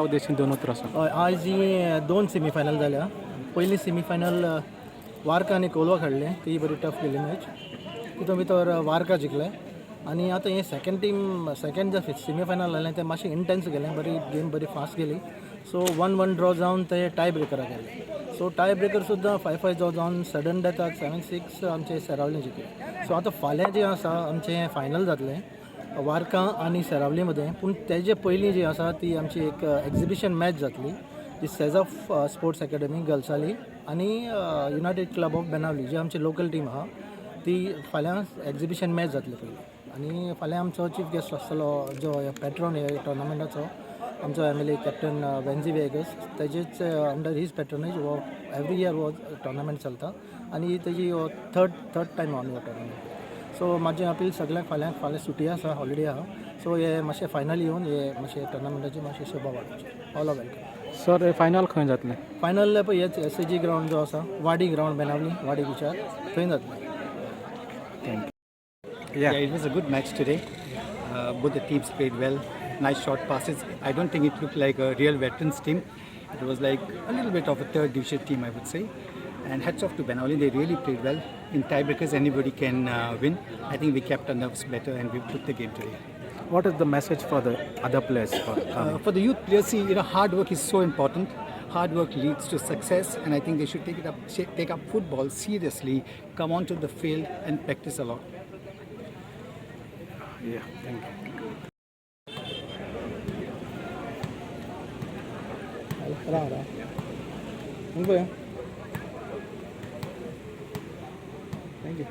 उद्देशीन दोन उतर आसा आज ही दोन सेमीफायनल जाल्या. पयली सेमीफायनल वार्का आनी कोलवा खेळ्ळे, ती बरी टफ गेली मॅच. तितून भितर वार्का जिखले आनी आतां हे सेकंड जे सेमीफायनल जालें तें मातशें इंटेन्स गेलें, बरी गेम बरी फास्ट गेली. सो 1-1 ड्रॉ जावन ते टाय ब्रेकराक गेले. सो टाय ब्रेकर सुद्दां 5-5 जावन सडन डेथाक 7-6 आमचे सेरावलीन जिखले. सो आतां फाल्यां जें आसा आमचें फायनल जातलें वार्का आनी सेरावली मदें. पूण तेजे पयलीं जी आसा ती आमची एक एक्झिबिशन मॅच जातली, जी सेझफ स्पोर्ट्स अकॅडमी गर्ल्साली आनी युनायटेड क्लब ऑफ बेनावली जी आमची लोकल टीम आहा ती फाल्यां एक्झिबिशन मॅच जातली पयलीं. आनी फाल्यां आमचो चीफ गेस्ट आसतलो जो पॅट्रॉन हे टोर्नामेंटाचो आमचो MLA captain वेन्झी Vegas. तेजेच under his पॅट्रनेज हो एवरी इयर हो टोर्नामेंट चलता आनी तेजी हो थर्ड टायम आमी हो टोर्नामेंट. सो म्हाजें अपील सगळ्यांक फाल्यां सुटी आसा, हॉलिडे आहा. सो हे मातशें फायनल येवन हे मातशें टोर्नामेंटाची मातशें शोभा वाडोवची. All welcome. सर फायनल खंय जातलें? फायनल पळय हेच SAG ग्रावंड जो आसा, वाडी ग्रावंड बेनावली, वाडी बिचार, थंय जातलें. Yeah, it was a good match today. Both the teams played well. Nice short passes. I don't think it looked like a real veterans team. It was like a little bit of a third division team, I would say. And hats off to Benawali. They really played well. In tiebreakers, anybody can win. I think we kept our nerves better and we took the game today. What is the message for the other players? For the youth players, see, hard work is so important. Hard work leads to success, and I think they should take up football seriously. Come onto the field and practice a lot. Yeah, thank you. Thank you.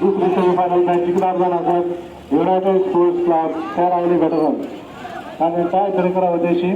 दुसरी semifinal match जिखणार जाणार United sports club Seraulim veteran आणि tie breaker उद्देशी